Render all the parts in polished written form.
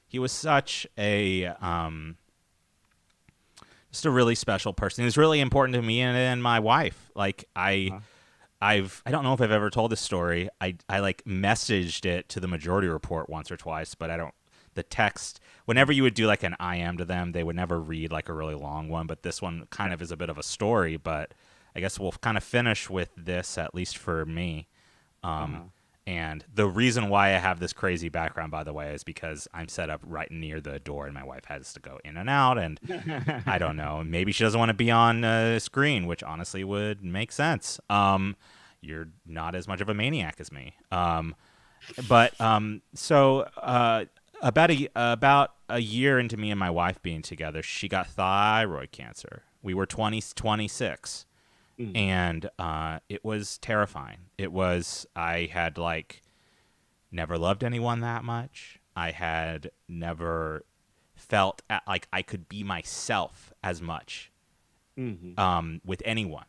He was such a just a really special person. He was really important to me and my wife. Like Uh-huh. I don't know if I've ever told this story. I like messaged it to the Majority Report once or twice, but I don't. The text, whenever you would do like an IM to them, they would never read like a really long one. But this one kind Yeah. of is a bit of a story. But I guess we'll kind of finish with this, at least for me. Um, Uh-huh. and the reason why I have this crazy background, by the way, is because I'm set up right near the door, and my wife has to go in and out. And I don't know, maybe she doesn't want to be on a screen, which honestly would make sense. You're not as much of a maniac as me. So about a year into me and my wife being together, she got thyroid cancer. We were 26, Mm. and it was terrifying. I had like never loved anyone that much. I had never felt like I could be myself as much Mm-hmm. with anyone.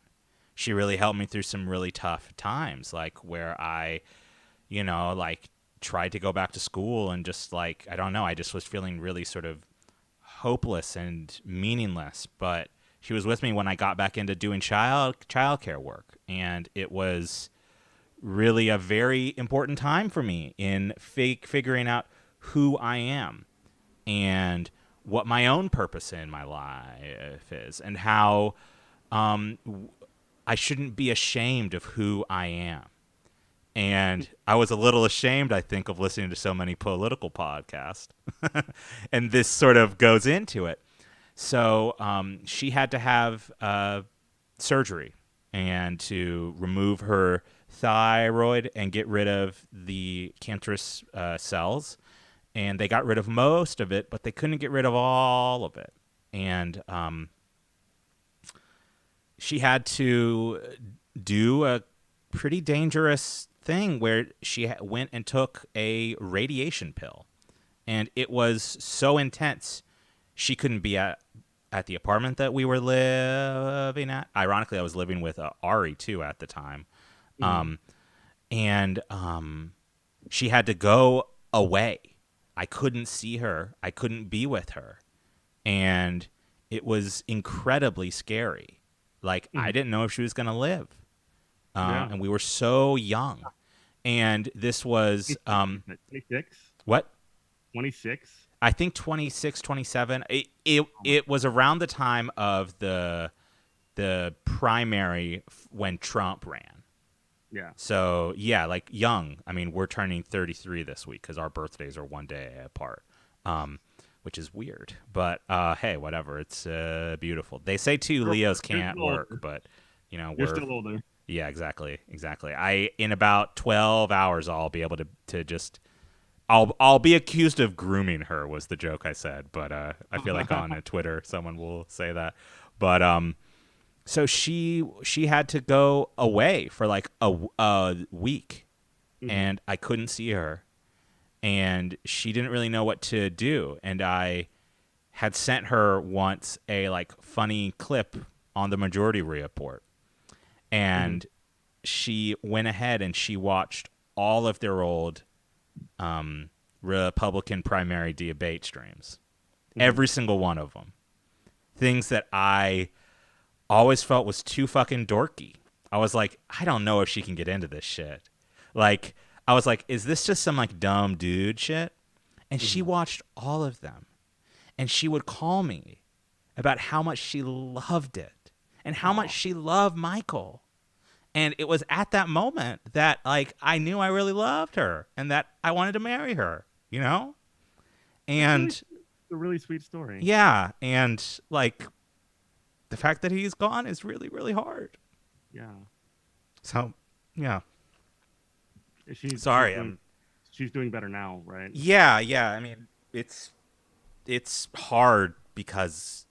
She really helped me through some really tough times, like where I, like tried to go back to school and just like, I don't know, I just was feeling really sort of hopeless and meaningless. But she was with me when I got back into doing childcare work, and it was really a very important time for me in figuring out who I am and what my own purpose in my life is, and how um, I shouldn't be ashamed of who I am. And I was a little ashamed, I think, of listening to so many political podcasts. And this sort of goes into it. So she had to have surgery and to remove her thyroid and get rid of the cancerous cells. And they got rid of most of it, but they couldn't get rid of all of it. And she had to do a pretty dangerous thing where she went and took a radiation pill, and it was so intense she couldn't be at the apartment that we were living at. Ironically, I was living with Ari too at the time, Mm-hmm. and she had to go away. I couldn't see her. I couldn't be with her, and it was incredibly scary. Like I Mm-hmm. didn't know if she was going to live, Yeah. and we were so young. And this was 26? what 26? I think 26, 27. Oh my. It was around the time of the primary when Trump ran. Yeah. So yeah, like young. I mean, we're turning 33 this week because our birthdays are one day apart, um, which is weird. But hey, whatever. It's beautiful. They say two You're Leos older. You're can't still work, older. but You're we're still older. yeah, exactly. I in about 12 hours I'll be able to just I'll be accused of grooming her was the joke I said, but I feel like on Twitter someone will say that. But so she had to go away for like a week, Mm-hmm. and I couldn't see her, and she didn't really know what to do, and I had sent her once a like funny clip on the Majority Report, Mm-hmm. and she went ahead and she watched all of their old Republican primary debate streams, Mm-hmm. every single one of them, things that I always felt was too fucking dorky. I was like, I don't know if she can get into this shit. Like, I was like, is this just some like dumb dude shit? And she Mm-hmm. watched all of them. And she would call me about how much she loved it and how much Oh. she loved Michael. And it was at that moment that like I knew I really loved her and that I wanted to marry her, you know? That's really And sweet. It's a really sweet story. yeah, and like the fact that he's gone is really, really hard. Yeah. So, yeah. She's Sorry, doing I'm. she's doing better now, right? Yeah. I mean, it's hard because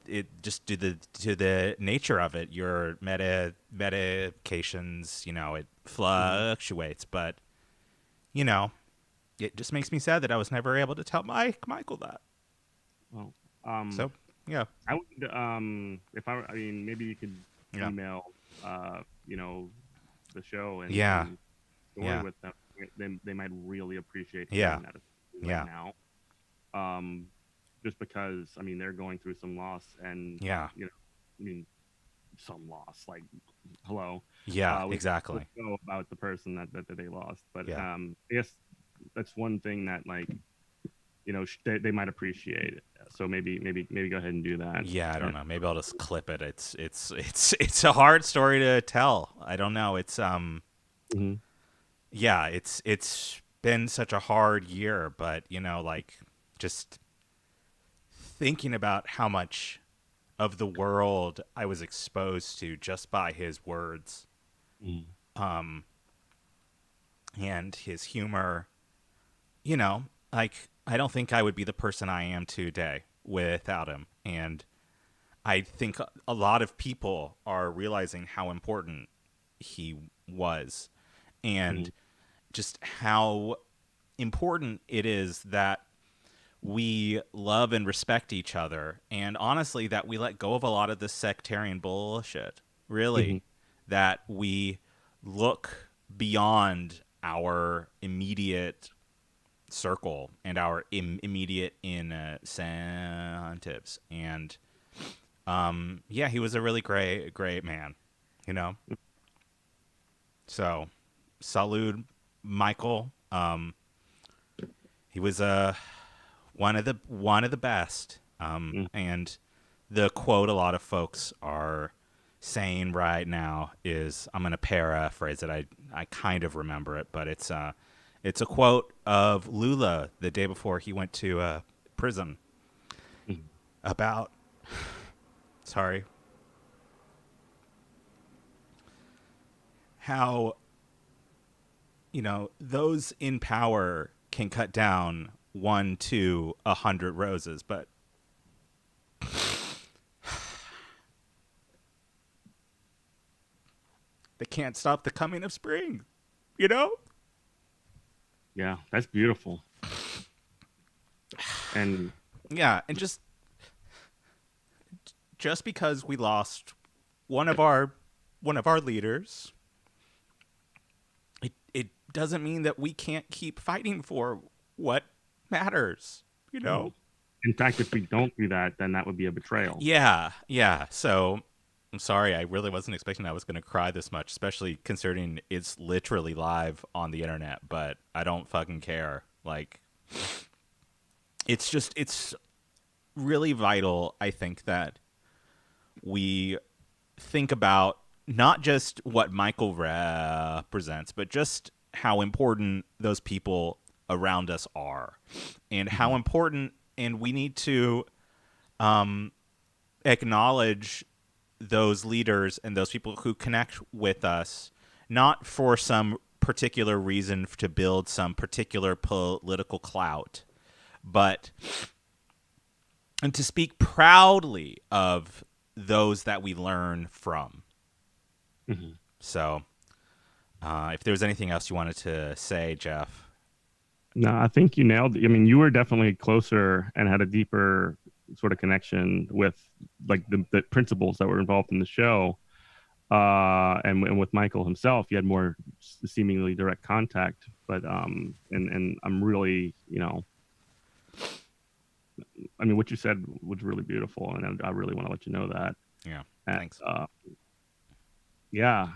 it just to the nature of it. Your medications, it Mm-hmm. fluctuates, but you know, it just makes me sad that I was never able to tell Michael that. Well, um, So, yeah, I would if I mean maybe you could yeah, email you know the show yeah, and story yeah, with them. They might really appreciate yeah, hearing that right yeah. now. just because I mean they're going through some loss, and Yeah. you know, I mean some loss. Like, hello, Yeah, we exactly. know about the person that they lost, but Yeah. I guess that's one thing that like they might appreciate it. So maybe go ahead and do that. Yeah, I don't And, know. Maybe I'll just clip it. It's a hard story to tell. I don't know. mhm. Yeah, it's been such a hard year, but like just thinking about how much of the world I was exposed to just by his words, Mhm. um and his humor, like I don't think I would be the person I am today without him. And I think a lot of people are realizing how important he was, and Mhm. just how important it is that we love and respect each other, and honestly that we let go of a lot of this sectarian bullshit, Mhm. really, that we look beyond our immediate circle and our immediate incentives. And yeah, he was a really great man, you know. So salute Michael. He was one of the best. Mhm. And the quote a lot of folks are saying right now is, I'm going to paraphrase it. I kind of remember it, but it's a quote of Lula the day before he went to prison Mhm. about, sorry, how those in power can cut down 1 to 100 roses, but they can't stop the coming of spring, you know? Yeah, that's beautiful. And Yeah, and just because we lost one of our leaders, it doesn't mean that we can't keep fighting for what matters, you no. know? In fact, if we don't do that, then that would be a betrayal. Yeah, yeah. So I'm sorry, I really wasn't expecting I was going to cry this much, especially considering it's literally live on the internet, but I don't fucking care. Like, it's really vital, I think, that we think about not just what Michael represents, but just how important those people around us are, and how Mhm. important, and we need to acknowledge those leaders and those people who connect with us, not for some particular reason to build some particular political clout, but and to speak proudly of those that we learn from. Mhm. So, if there was anything else you wanted to say, Jeff. No, I think you nailed it. I mean, you were definitely closer and had a deeper sort of connection with like the principles that were involved in the show. And with Michael himself, you had more seemingly direct contact. But and I'm really, I mean, what you said was really beautiful, and I really want to let you know that. Yeah, And thanks. yeah,